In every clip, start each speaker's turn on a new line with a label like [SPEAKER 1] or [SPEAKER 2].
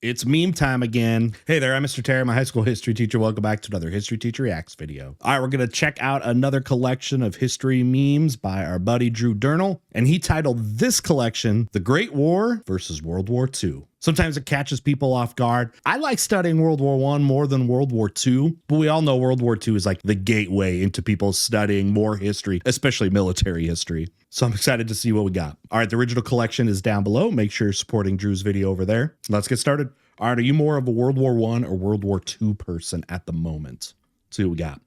[SPEAKER 1] It's meme time again. Hey there, I'm Mr. Terry, my high school history teacher. Welcome back to another History Teacher Reacts video. All right, we're going to check out another collection of history memes by our buddy Drew Durnil, and he titled this collection, The Great War versus World War II. Sometimes it catches people off guard. I like studying World War I more than World War II, but we all know World War II is like the gateway into people studying more history, especially military history. So I'm excited to see what we got. All right, the original collection is down below. Make sure you're supporting Drew's video over there. Let's get started. All right, are you more of a World War I or World War II person at the moment? Let's see what we got.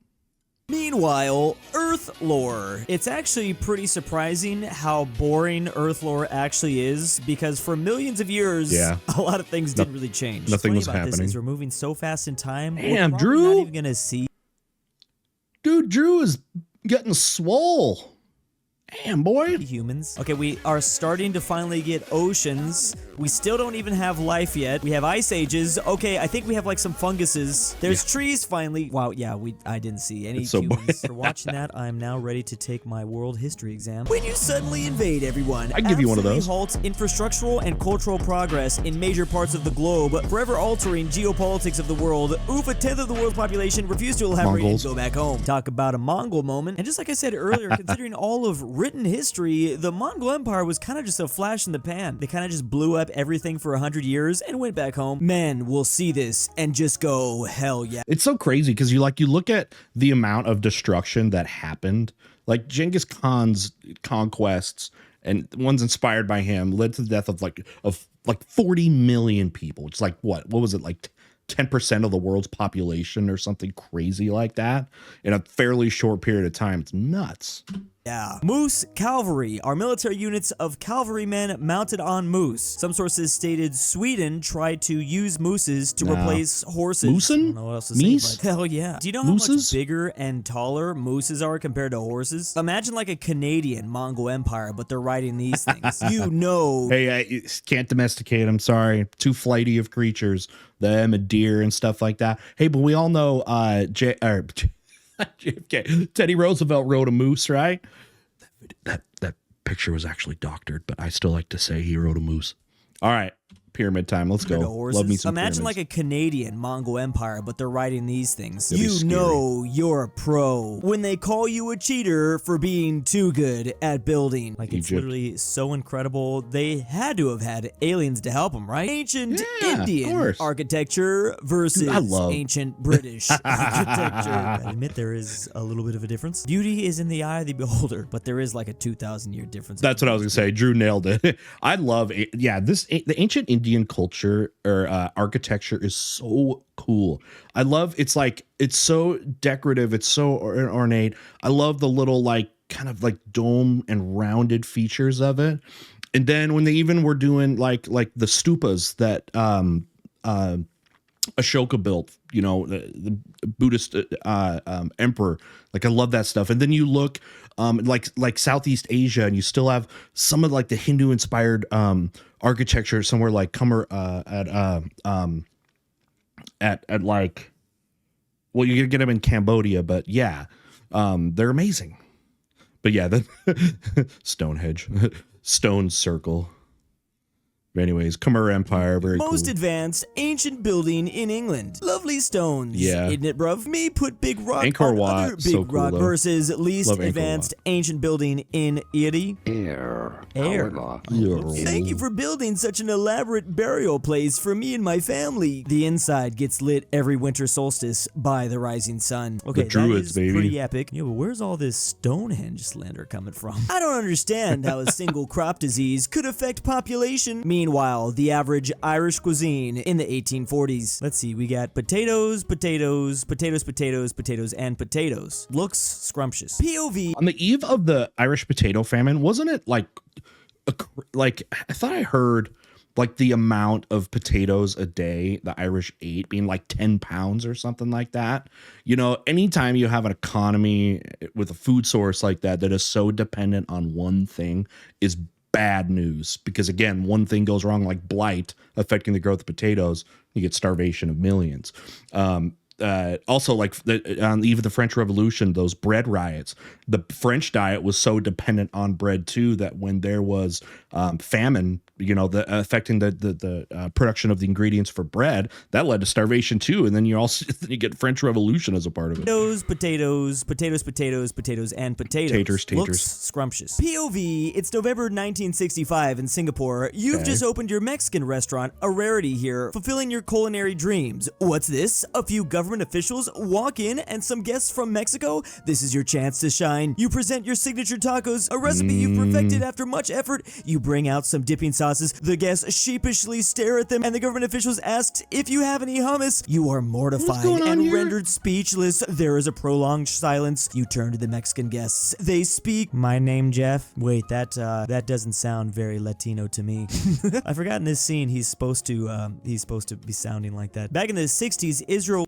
[SPEAKER 2] Meanwhile, Earth lore. It's actually pretty surprising how boring Earth lore actually is, because for millions of years, a lot of things didn't really change.
[SPEAKER 1] Nothing was
[SPEAKER 2] happening.
[SPEAKER 1] happening.
[SPEAKER 2] Is we're moving so fast in time.
[SPEAKER 1] Damn,
[SPEAKER 2] we're
[SPEAKER 1] Drew.
[SPEAKER 2] not even gonna see.
[SPEAKER 1] Dude, Drew is getting swole. Damn, boy.
[SPEAKER 2] Humans. Okay, we are starting to finally get oceans. We still don't even have life yet. We have ice ages. Okay, I think we have like some funguses. There's trees finally. Wow, yeah, I didn't see any humans. For watching that, I am now ready to take my world history exam. When you suddenly invade everyone,
[SPEAKER 1] I can give you one of those.
[SPEAKER 2] Halts infrastructural and cultural progress in major parts of the globe, forever altering geopolitics of the world. Oof, a tenth of the world's population refuse to elaborate and go back home. Talk about a Mongol moment. And just like I said earlier, considering all of written history, the Mongol Empire was kind of just a flash in the pan. They kind of just blew up everything for 100 years and went back home. Men will see this and just go, hell yeah.
[SPEAKER 1] It's so crazy because you look at the amount of destruction that happened. Like Genghis Khan's conquests and ones inspired by him led to the death of like 40 million people. It's like what was it, like 10% of the world's population or something crazy like that in a fairly short period of time. It's nuts.
[SPEAKER 2] Yeah. Moose cavalry are military units of cavalrymen mounted on moose. Some sources stated Sweden tried to use mooses to replace horses.
[SPEAKER 1] Moosin?
[SPEAKER 2] I don't know what else to say, but hell yeah. Do you know how much bigger and taller mooses are compared to horses? Imagine like a Canadian Mongol Empire, but they're riding these things. You know.
[SPEAKER 1] Hey, I can't domesticate them. Sorry. Too flighty of creatures. Them, a deer and stuff like that. Hey, but we all know JFK. Teddy Roosevelt rode a moose, right? That picture was actually doctored, but I still like to say he rode a moose. All right, pyramid time. Let's go. Love me some
[SPEAKER 2] Imagine
[SPEAKER 1] pyramids.
[SPEAKER 2] like a Canadian Mongol Empire, but they're riding these things.
[SPEAKER 1] That'd be
[SPEAKER 2] you
[SPEAKER 1] scary.
[SPEAKER 2] know you're a pro when they call you a cheater for being too good at building. Like it's literally so incredible. They had to have had aliens to help them, right? Ancient Indian architecture versus ancient British architecture. I admit there is a little bit of a difference. Beauty is in the eye of the beholder, but there is like a 2,000-year difference.
[SPEAKER 1] That's what I was gonna say. Drew nailed it. I love it. Yeah, the ancient Indian culture or architecture is so cool. I love it's so decorative. It's so ornate. I love the little kind of dome and rounded features of it. And then when they even were doing like the stupas that Ashoka built, you know, the Buddhist emperor. Like I love that stuff. And then you look like Southeast Asia, and you still have some of the Hindu inspired architecture somewhere like at like, well, you get them in Cambodia, but yeah, they're amazing. But yeah, the Stonehenge, Stone Circle. Anyways, Khmer Empire, very
[SPEAKER 2] Most
[SPEAKER 1] cool.
[SPEAKER 2] advanced ancient building in England. Lovely stones.
[SPEAKER 1] Yeah.
[SPEAKER 2] Isn't it, bruv? Me put big rock
[SPEAKER 1] Angkor
[SPEAKER 2] on
[SPEAKER 1] Wat,
[SPEAKER 2] other big
[SPEAKER 1] so cool,
[SPEAKER 2] rock
[SPEAKER 1] though.
[SPEAKER 2] versus least
[SPEAKER 1] Love Angkor
[SPEAKER 2] advanced
[SPEAKER 1] Wat.
[SPEAKER 2] ancient building in Italy.
[SPEAKER 3] Air.
[SPEAKER 2] Thank you for building such an elaborate burial place for me and my family. The inside gets lit every winter solstice by the rising sun. Okay,
[SPEAKER 1] the Druids,
[SPEAKER 2] that is
[SPEAKER 1] baby.
[SPEAKER 2] pretty epic. Yeah, but where's all this Stonehenge slander coming from? I don't understand how a single crop disease could affect population. Meanwhile, the average Irish cuisine in the 1840s. Let's see, we got potatoes, potatoes, potatoes, potatoes, potatoes, and potatoes. Looks scrumptious. POV.
[SPEAKER 1] On the eve of the Irish potato famine, wasn't it like I thought I heard like the amount of potatoes a day the Irish ate being like 10 pounds or something like that. You know, anytime you have an economy with a food source like that is so dependent on one thing is bad news, because again, one thing goes wrong, like blight affecting the growth of potatoes, you get starvation of millions. also like on even the French Revolution, those bread riots, the French diet was so dependent on bread too that when there was famine, affecting the production of the ingredients for bread, that led to starvation too. And then you get French Revolution as a part of it.
[SPEAKER 2] Potatoes, and potatoes.
[SPEAKER 1] Taters.
[SPEAKER 2] Looks scrumptious. POV, it's November 1965 in Singapore. You've just opened your Mexican restaurant, a rarity here, fulfilling your culinary dreams. What's this? A few government officials walk in and some guests from Mexico? This is your chance to shine. You present your signature tacos, a recipe you've perfected after much effort. You bring out some dipping sauces. The guests sheepishly stare at them, and the government officials ask if you have any hummus. You are mortified and rendered speechless. There is a prolonged silence. You turn to the Mexican guests. They speak. My name, Jeff. Wait, that doesn't sound very Latino to me. I forgot in this scene he's supposed to be sounding like that. Back in the 60s, Israel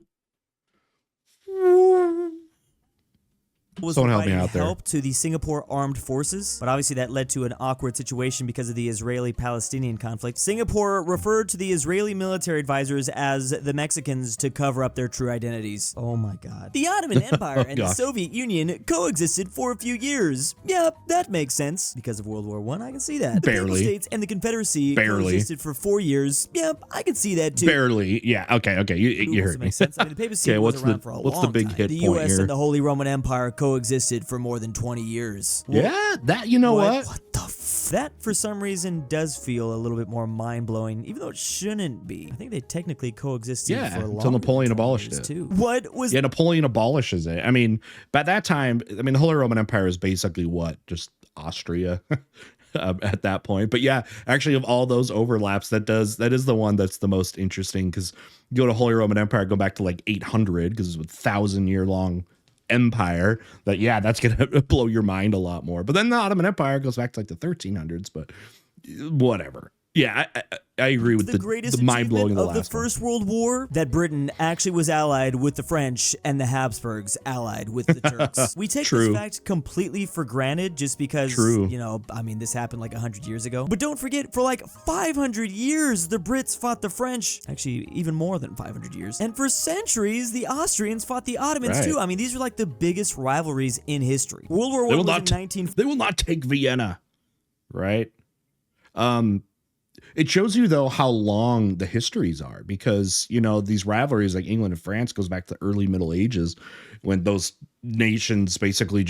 [SPEAKER 2] was providing help to the Singapore armed forces, but obviously that led to an awkward situation because of the Israeli-Palestinian conflict. Singapore referred to the Israeli military advisors as the Mexicans to cover up their true identities. Oh my god. The Ottoman Empire and the Soviet Union coexisted for a few years. Yeah, that makes sense. Because of World War I can see that. The Papal States and the Confederacy coexisted for 4 years. Yeah, I can see that too.
[SPEAKER 1] Barely. Yeah, okay. You heard me.
[SPEAKER 2] Makes sense. I mean, the papacy was around for a long time.
[SPEAKER 1] What's the big hit
[SPEAKER 2] the
[SPEAKER 1] point
[SPEAKER 2] US
[SPEAKER 1] here?
[SPEAKER 2] and the Holy Roman Empire coexisted for more than 20 years.
[SPEAKER 1] Yeah, that, you know what?
[SPEAKER 2] What the that, for some reason, does feel a little bit more mind-blowing, even though it shouldn't be. I think they technically coexisted for a long time.
[SPEAKER 1] Until Napoleon abolished it.
[SPEAKER 2] Too. What was...
[SPEAKER 1] Yeah, Napoleon abolishes it. I mean, by that time, the Holy Roman Empire is basically what? Just Austria at that point. But yeah, actually, of all those overlaps, that is the one that's the most interesting, because you go to Holy Roman Empire, go back to like 800, because it's a 1,000-year-long empire. That's gonna blow your mind a lot more. But then the Ottoman Empire goes back to like the 1300s. But whatever. Yeah, I agree with the mind-blowing of the
[SPEAKER 2] First World War, that Britain actually was allied with the French and the Habsburgs allied with the Turks. We take this fact completely for granted just because, this happened like 100 years ago. But don't forget, for like 500 years, the Brits fought the French. Actually, even more than 500 years. And for centuries, the Austrians fought the Ottomans too. These are like the biggest rivalries in history. World War I was in
[SPEAKER 1] They will not take Vienna, right? It shows you, though, how long the histories are, because, these rivalries like England and France goes back to the early Middle Ages, when those nations basically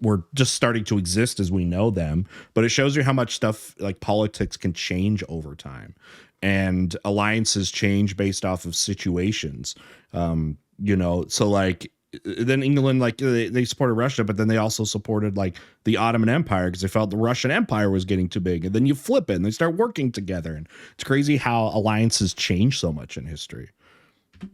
[SPEAKER 1] were just starting to exist as we know them. But it shows you how much stuff like politics can change over time, and alliances change based off of situations. So like, then England, like they supported Russia, but then they also supported like the Ottoman Empire because they felt the Russian Empire was getting too big. And then you flip it and they start working together. And it's crazy how alliances change so much in history.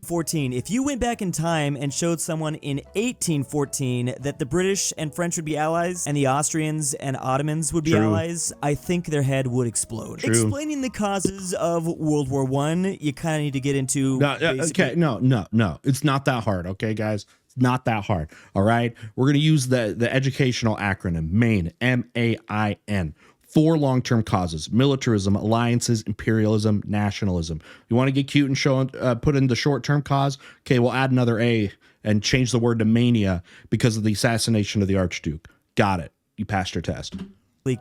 [SPEAKER 2] 14. If you went back in time and showed someone in 1814 that the British and French would be allies and the Austrians and Ottomans would be allies, I think their head would explode. Explaining the causes of World War I, you kind of need to get into...
[SPEAKER 1] No, it's not that hard, okay, guys? It's not that hard, all right? We're going to use the educational acronym, MAIN, M-A-I-N. 4 long-term causes: militarism, alliances, imperialism, nationalism. You want to get cute and put in the short-term cause? Okay, we'll add another A and change the word to mania because of the assassination of the Archduke. Got it. You passed your test.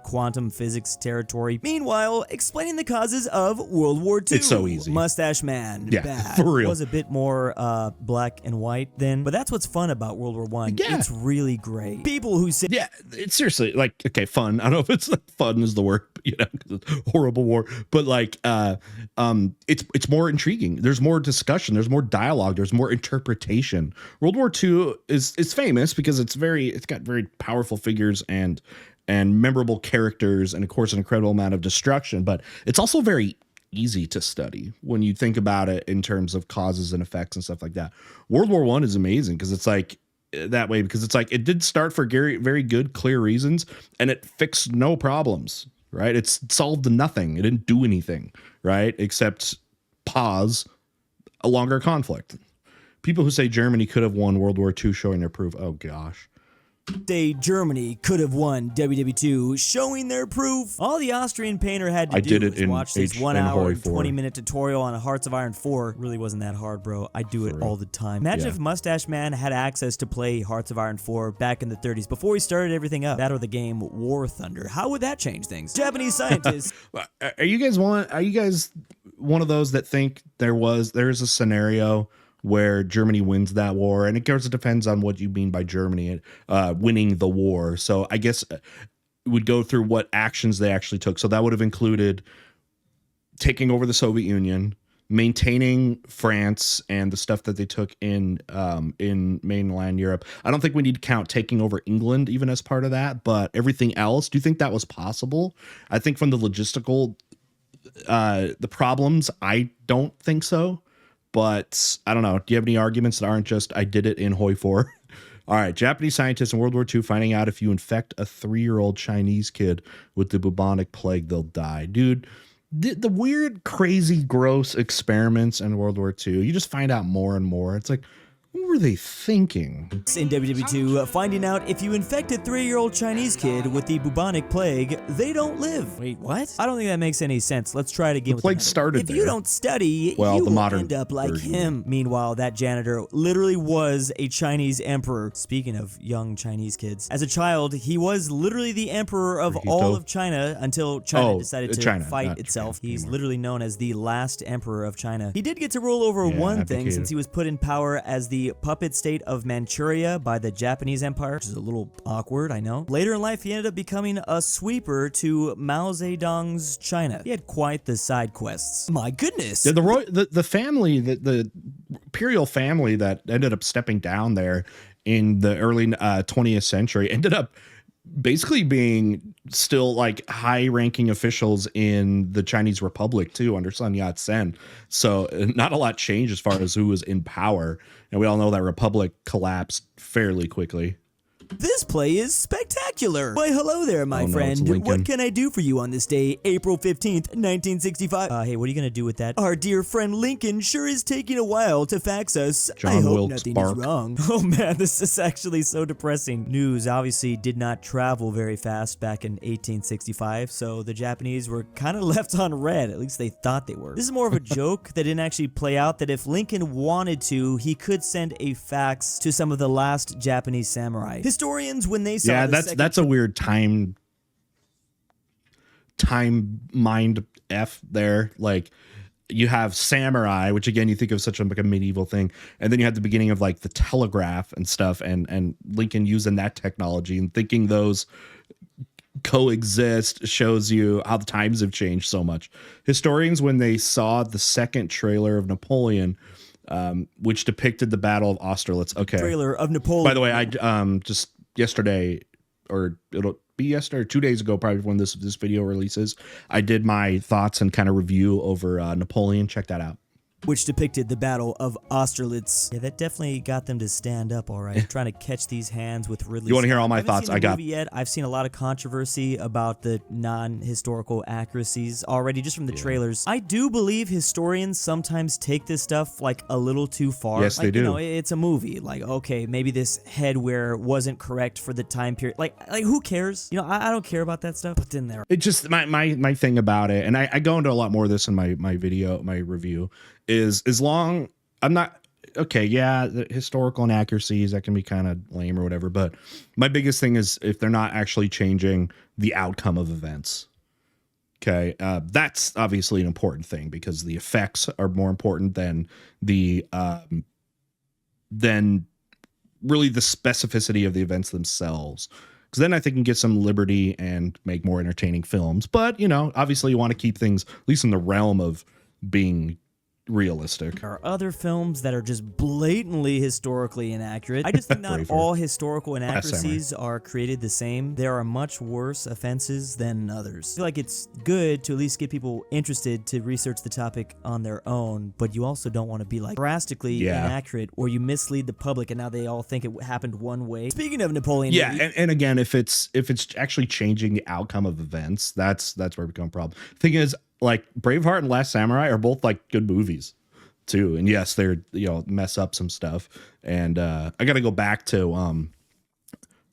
[SPEAKER 2] Quantum physics territory. Meanwhile, explaining the causes of World War II.
[SPEAKER 1] It's so easy.
[SPEAKER 2] Mustache man.
[SPEAKER 1] Yeah,
[SPEAKER 2] bad.
[SPEAKER 1] For real.
[SPEAKER 2] It was a bit more black and white then, but that's what's fun about World War I. Yeah. It's really great. People who say...
[SPEAKER 1] Yeah, it's seriously, like, okay, fun. I don't know if it's like fun is the word, because it's horrible war, but like, it's more intriguing. There's more discussion. There's more dialogue. There's more interpretation. World War II is famous because it's got very powerful figures and memorable characters, and of course an incredible amount of destruction, but it's also very easy to study when you think about it in terms of causes and effects and stuff like that. World War I is amazing because it's like that way, because it's like it did start for very good, clear reasons, and it fixed no problems, right? It's solved nothing. It didn't do anything, right? Except pause a longer conflict. People who say Germany could have won World War II showing their proof. Oh gosh.
[SPEAKER 2] Say Germany could have won WW2, showing their proof. All the Austrian painter had to do was watch this 1 hour and 20-minute tutorial on Hearts of Iron 4. Really wasn't that hard, bro. I do it all the time. Imagine if Mustache Man had access to play Hearts of Iron 4 back in the 30s before he started everything up. That or the game War Thunder. How would that change things? Japanese scientists.
[SPEAKER 1] Are you guys one of those that think there's a scenario where Germany wins that war? And of course, it depends on what you mean by Germany winning the war. So I guess it would go through what actions they actually took. So that would have included taking over the Soviet Union, maintaining France and the stuff that they took in mainland Europe. I don't think we need to count taking over England even as part of that, but everything else, do you think that was possible? I think from the logistical, the problems, I don't think so. But I don't know. Do you have any arguments that aren't just I did it in Hoi 4? All right. Japanese scientists in World War II finding out if you infect a 3-year-old Chinese kid with the bubonic plague, they'll die. Dude, the weird, crazy, gross experiments in World War II, you just find out more and more. It's like, what were they thinking?
[SPEAKER 2] In WW2, finding out if you infect a 3-year-old Chinese kid with the bubonic plague, they don't live. Wait, what? I don't think that makes any sense. Let's try it again.
[SPEAKER 1] The plague started there.
[SPEAKER 2] If you don't study,
[SPEAKER 1] well,
[SPEAKER 2] you
[SPEAKER 1] the
[SPEAKER 2] will
[SPEAKER 1] modern
[SPEAKER 2] end up like
[SPEAKER 1] version.
[SPEAKER 2] him. Meanwhile, that janitor literally was a Chinese emperor. Speaking of young Chinese kids, as a child, he was literally the emperor of all of China until China decided to fight itself. He's literally known as the last emperor of China. He did get to rule over one thing since he was put in power as the puppet state of Manchuria by the Japanese Empire, which is a little awkward, I know. Later in life, he ended up becoming a sweeper to Mao Zedong's China. He had quite the side quests. My goodness.
[SPEAKER 1] Yeah, the family, the imperial family that ended up stepping down there in the early 20th century ended up basically being still like high-ranking officials in the Chinese Republic too, under Sun Yat-sen. So not a lot changed as far as who was in power, and we all know that republic collapsed fairly quickly.
[SPEAKER 2] This play is spectacular. Why, hello there, my friend. What can I do for you on this day, April 15th, 1965? Hey, what are you going to do with that? Our dear friend Lincoln sure is taking a while to fax us. I hope nothing is wrong. Oh man, this is actually so depressing. News obviously did not travel very fast back in 1865, so the Japanese were kind of left on red. At least they thought they were. This is more of a joke that didn't actually play out, that if Lincoln wanted to, he could send a fax to some of the last Japanese samurai. Historians, when they saw
[SPEAKER 1] that's a weird time mind F there. Like, you have samurai, which again you think of such like a medieval thing, and then you have the beginning of like the telegraph and stuff, and Lincoln using that technology and thinking those coexist shows you how the times have changed so much. Historians, when they saw the second trailer of Napoleon, which depicted the Battle of Austerlitz. Okay.
[SPEAKER 2] Trailer of Napoleon.
[SPEAKER 1] By the way, I just yesterday, or it'll be yesterday, or 2 days ago, probably when this video releases, I did my thoughts and kind of review over Napoleon. Check that out.
[SPEAKER 2] Which depicted the Battle of Austerlitz. Yeah, that definitely got them to stand up, all right. Trying to catch these hands with Ridley.
[SPEAKER 1] You want to hear all my thoughts?
[SPEAKER 2] I got. Yet. I've seen a lot of controversy about the non-historical accuracies already, just from the trailers. I do believe historians sometimes take this stuff like a little too far.
[SPEAKER 1] Yes,
[SPEAKER 2] like,
[SPEAKER 1] they do.
[SPEAKER 2] You know, it's a movie. Like, okay, maybe this headwear wasn't correct for the time period. Like who cares? You know, I don't care about that stuff. But then there,
[SPEAKER 1] it just my thing about it, and I go into a lot more of this in my review. Is as long I'm not okay, yeah, the historical inaccuracies that can be kind of lame or whatever, but my biggest thing is if they're not actually changing the outcome of events. Okay, that's obviously an important thing because the effects are more important than the than really the specificity of the events themselves. Because then I think you can get some liberty and make more entertaining films. But you know, obviously, you want to keep things at least in the realm of being realistic.
[SPEAKER 2] There are other films that are just blatantly historically inaccurate. I just think not all historical inaccuracies are created the same. There are much worse offenses than others. I feel like it's good to at least get people interested to research the topic on their own, but you also don't want to be like drastically inaccurate or you mislead the public and now they all think it happened one way. Speaking of Napoleon,
[SPEAKER 1] and again, if it's actually changing the outcome of events, that's where it becomes a problem. Thing is, like Braveheart and Last Samurai are both like good movies too. And yes, they're, you know, mess up some stuff. And I got to go back to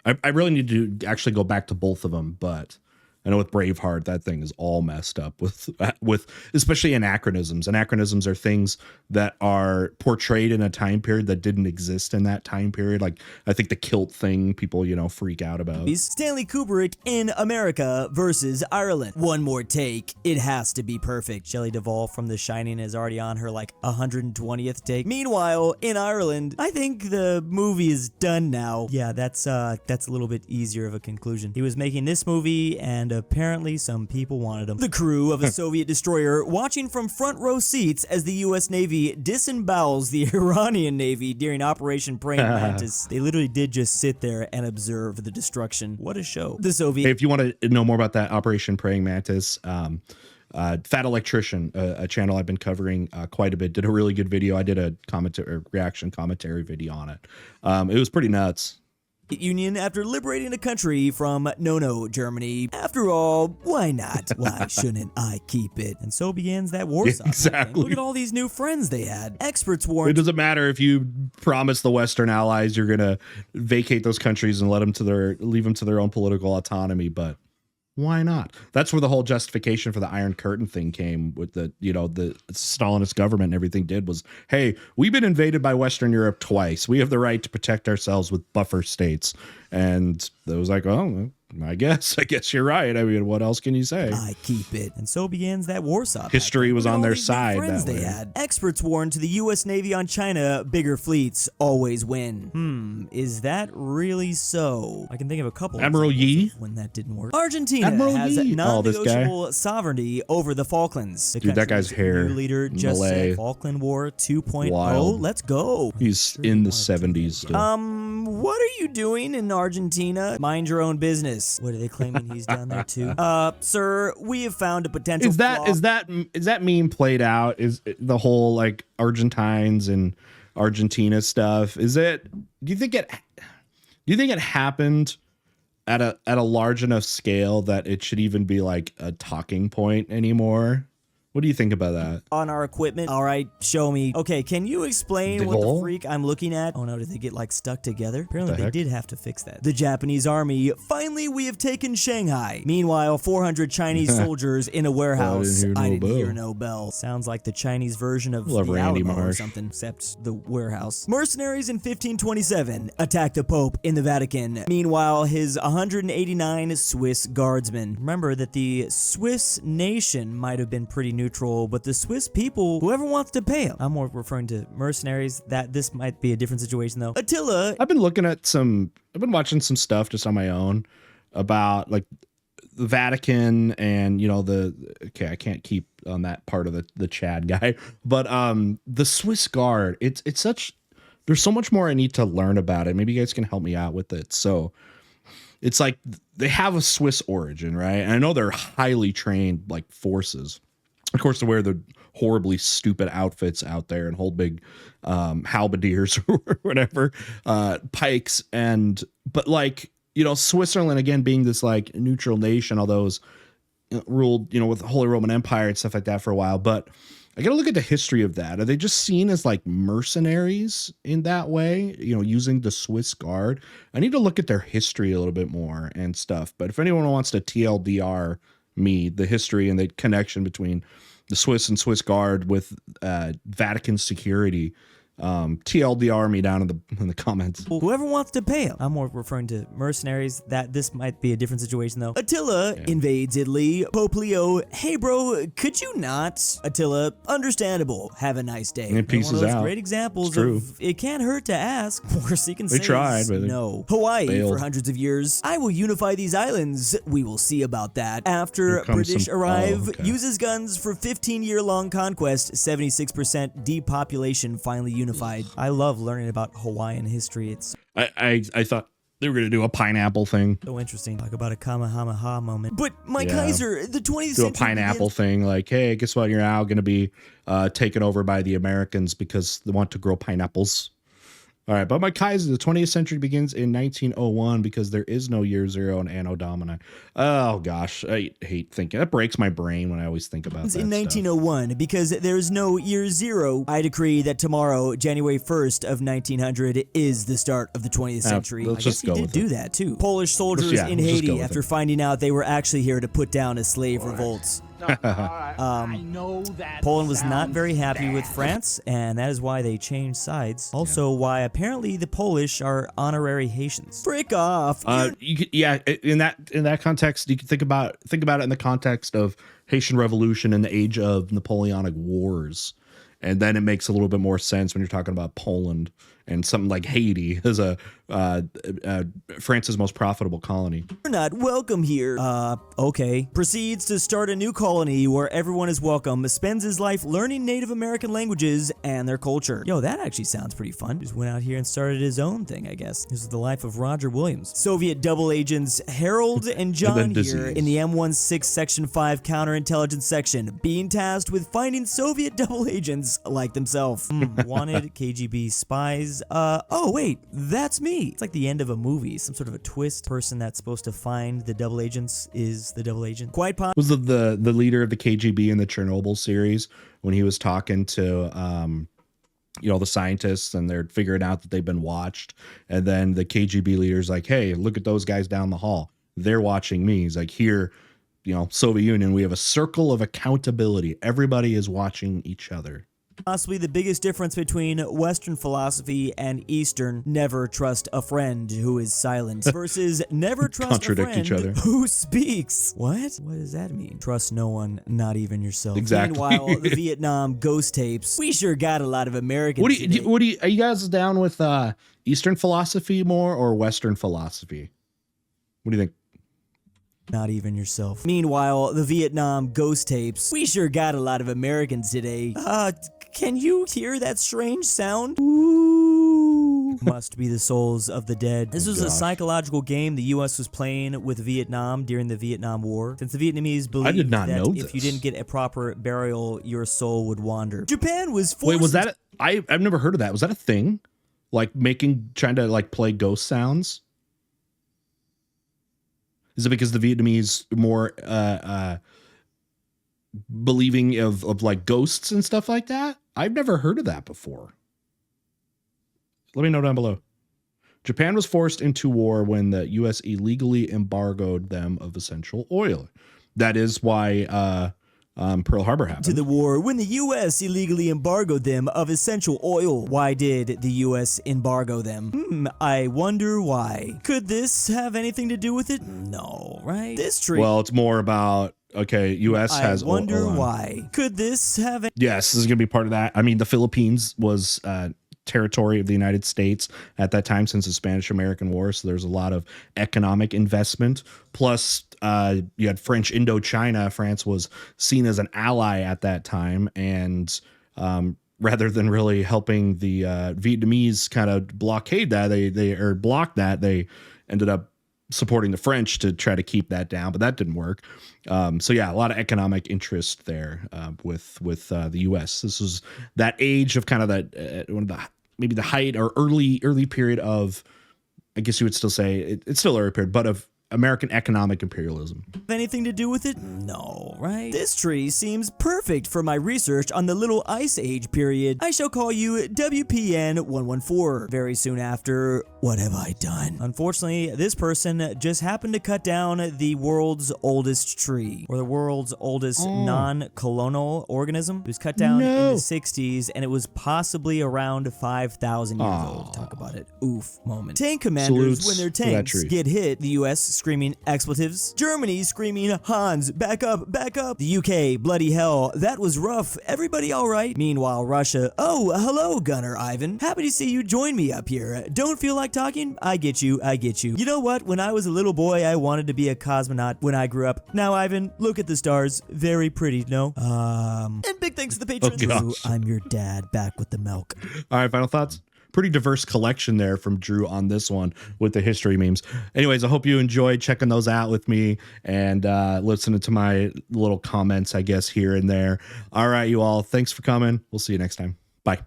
[SPEAKER 1] I really need to actually go back to both of them, but I know with Braveheart, that thing is all messed up with especially anachronisms. Anachronisms are things that are portrayed in a time period that didn't exist in that time period. Like I think the kilt thing, people, freak out about.
[SPEAKER 2] Stanley Kubrick in America versus Ireland. One more take. It has to be perfect. Shelley Duvall from The Shining is already on her 120th take. Meanwhile, in Ireland, I think the movie is done now. Yeah, that's a little bit easier of a conclusion. He was making this movie and apparently some people wanted him. The crew of a Soviet destroyer watching from front row seats as the U.S. Navy disembowels the Iranian Navy during Operation Praying Mantis. They literally did just sit there and observe the destruction. What a show. The Soviet...
[SPEAKER 1] Hey, if you want to know more about that Operation Praying Mantis, Fat Electrician, a channel I've been covering quite a bit, did a really good video. I did a reaction commentary video on it. It was pretty nuts.
[SPEAKER 2] Union after liberating the country from Germany. After all, why not? Why shouldn't I keep it? And so begins that Warsaw.
[SPEAKER 1] Exactly.
[SPEAKER 2] Look at all these new friends they had. Experts warned.
[SPEAKER 1] It doesn't matter if you promise the Western allies you're going to vacate those countries and leave them to their own political autonomy, but why not? That's where the whole justification for the Iron Curtain thing came with the Stalinist government and everything did was, hey, we've been invaded by Western Europe twice. We have the right to protect ourselves with buffer states. And it was like, oh, I guess you're right. I mean, what else can you say?
[SPEAKER 2] I keep it. And so begins that Warsaw.
[SPEAKER 1] History was on their side that
[SPEAKER 2] they
[SPEAKER 1] way.
[SPEAKER 2] Had. Experts warned to the U.S. Navy on China, bigger fleets always win. Is that really so? I can think of a couple
[SPEAKER 1] Admiral Yi
[SPEAKER 2] when that didn't work. Argentina has non-negotiable sovereignty over the Falklands.
[SPEAKER 1] Dude, that guy's hair.
[SPEAKER 2] New leader just said Falkland War 2.0. Let's go.
[SPEAKER 1] He's in the 70s still.
[SPEAKER 2] What are you doing in Argentina? Mind your own business. What are they claiming he's done there too? Sir, we have found a potential
[SPEAKER 1] is that meme played out? Is the whole Argentines and Argentina stuff? Do you think it happened at a large enough scale that it should even be a talking point anymore? What do you think about that?
[SPEAKER 2] On our equipment. All right, show me. Okay, can you explain what the freak I'm looking at? Oh no, did they get stuck together? Apparently they did have to fix that. The Japanese army. Finally, we have taken Shanghai. Meanwhile, 400 Chinese soldiers in a warehouse. I didn't hear no bell. Sounds like the Chinese version of the Alamo or something, except the warehouse. Mercenaries in 1527 attack the Pope in the Vatican. Meanwhile, his 189 Swiss guardsmen. Remember that the Swiss nation might have been pretty neutral, but the Swiss people, whoever wants to pay them. I'm more referring to mercenaries. That this might be a different situation though. Attila.
[SPEAKER 1] I've been watching some stuff just on my own about the Vatican and I can't keep on that part of the Chad guy, but the Swiss Guard. There's so much more I need to learn about it. Maybe you guys can help me out with it. So it's they have a Swiss origin, right? And I know they're highly trained forces. Of course, to wear the horribly stupid outfits out there and hold big halberdiers or whatever, pikes. But Switzerland, again, being this neutral nation, although it was ruled, with the Holy Roman Empire and stuff like that for a while. But I got to look at the history of that. Are they just seen as mercenaries in that way, using the Swiss Guard? I need to look at their history a little bit more and stuff. But if anyone wants to TLDR me the history and the connection between the Swiss and Swiss Guard with Vatican security, TLDR me down in the comments.
[SPEAKER 2] Whoever wants to pay them. I'm more referring to mercenaries. That this might be a different situation though. Attila invades Italy. Pope Leo, hey bro, could you not? Attila, understandable. Have a nice day.
[SPEAKER 1] And it pieces
[SPEAKER 2] one of those
[SPEAKER 1] out.
[SPEAKER 2] Great examples of it can't hurt to ask. Worse you can say.
[SPEAKER 1] They tried, but
[SPEAKER 2] no. Hawaii
[SPEAKER 1] failed.
[SPEAKER 2] for hundreds of years. I will unify these islands. We will see about that. After British arrive, uses guns for 15-year-long conquest. 76% depopulation finally unified. I love learning about Hawaiian history. It's
[SPEAKER 1] I thought they were going to do a pineapple thing.
[SPEAKER 2] so interesting. Talk about a Kamehameha moment. But my Kaiser, the 20th century.
[SPEAKER 1] Do a pineapple thing hey, guess what? You're now going to be taken over by the Americans because they want to grow pineapples. All right, but my Kaiser, the 20th century begins in 1901 because there is no year zero in Anno Domini. Oh gosh, I hate thinking. That breaks my brain when I always think about that
[SPEAKER 2] In 1901, because there's no year zero, I decree that tomorrow, January 1st of 1900, is the start of the 20th century.
[SPEAKER 1] Let's just go with
[SPEAKER 2] do that too. Polish soldiers in Haiti, after finding out they were actually here to put down a slave revolt.
[SPEAKER 3] I know that
[SPEAKER 2] Poland was not very happy with France, and that is why they changed sides. Also, why apparently the Polish are honorary Haitians. Frick off!
[SPEAKER 1] In that context, you can think about it in the context of Haitian Revolution and the age of Napoleonic Wars, and then it makes a little bit more sense when you're talking about Poland and something like Haiti as France's most profitable colony.
[SPEAKER 2] You're not welcome here. Okay. Proceeds to start a new colony where everyone is welcome, spends his life learning Native American languages and their culture. Yo, that actually sounds pretty fun. Just went out here and started his own thing, I guess. This is the life of Roger Williams. Soviet double agents Harold and John here in the M16 Section 5 Counterintelligence Section, being tasked with finding Soviet double agents like themselves. Wanted KGB spies. Oh wait, that's me. It's like the end of a movie, some sort of a twist. Person that's supposed to find the double agents is the double agent. Quite possible.
[SPEAKER 1] Was the leader of the KGB in the Chernobyl series when he was talking to the scientists, and they're figuring out that they've been watched, and then the KGB leader's like, hey, look at those guys down the hall, they're watching me. He's like, here, Soviet Union, we have a circle of accountability, everybody is watching each other.
[SPEAKER 2] Possibly the biggest difference between Western philosophy and Eastern, never trust a friend who is silent, versus never trust a friend who speaks. What? What does that mean? Trust no one, not even yourself.
[SPEAKER 1] Exactly.
[SPEAKER 2] Meanwhile, the Vietnam ghost tapes, we sure got a lot of Americans.
[SPEAKER 1] Are you guys down with Eastern philosophy more or Western philosophy? What do you think?
[SPEAKER 2] Not even yourself. Meanwhile, the Vietnam ghost tapes, we sure got a lot of Americans today. Can you hear that strange sound? Ooh. Must be the souls of the dead. This was a psychological game the U.S. was playing with Vietnam during the Vietnam War, since the Vietnamese believed that if you didn't get a proper burial, your soul would wander. Japan was forced...
[SPEAKER 1] Wait, was that... I've never heard of that. Was that a thing? Like trying to play ghost sounds? Is it because the Vietnamese more believing of like ghosts and stuff like that? I've never heard of that before. Let me know down below. Japan was forced into war when the U.S. illegally embargoed them of essential oil. That is why Pearl Harbor happened.
[SPEAKER 2] To the war when the U.S. illegally embargoed them of essential oil. Why did the U.S. embargo them? I wonder why. Could this have anything to do with it? No, right? This tree.
[SPEAKER 1] Well, it's more about, okay, U.S. has oil.
[SPEAKER 2] I wonder why. Could this have...
[SPEAKER 1] Yes, this is going to be part of that. I mean, the Philippines was territory of the United States at that time since the Spanish-American War, so there's a lot of economic investment. Plus, you had French Indochina. France was seen as an ally at that time, and rather than really helping the Vietnamese kind of blockade that, they block that, they ended up supporting the French to try to keep that down, but that didn't work. So yeah, a lot of economic interest there with the U.S. This was that age of kind of that one of the maybe the height or early period of, I guess you would still say it's still early period, but of American economic imperialism.
[SPEAKER 2] Anything to do with it? No, right? This tree seems perfect for my research on the Little Ice Age period. I shall call you WPN-114. Very soon after, what have I done? Unfortunately, this person just happened to cut down the world's oldest tree, or the world's oldest non-colonial organism. It was cut down in the 60s, and it was possibly around 5,000 years old. Talk about it. Oof moment. Tank commanders, when their tanks get hit, the U.S. screaming expletives. Germany screaming, Hans, back up, back up. The UK, bloody hell, that was rough. Everybody all right? Meanwhile, Russia, oh, hello, Gunner Ivan. Happy to see you join me up here. Don't feel like talking? I get you, I get you. You know what? When I was a little boy, I wanted to be a cosmonaut when I grew up. Now, Ivan, look at the stars. Very pretty, no? And big thanks to the patrons. Drew, I'm your dad, back with the milk.
[SPEAKER 1] All right, final thoughts? Pretty diverse collection there from Drew on this one with the history memes. Anyways, I hope you enjoyed checking those out with me and listening to my little comments, I guess, here and there. All right, you all. Thanks for coming. We'll see you next time. Bye.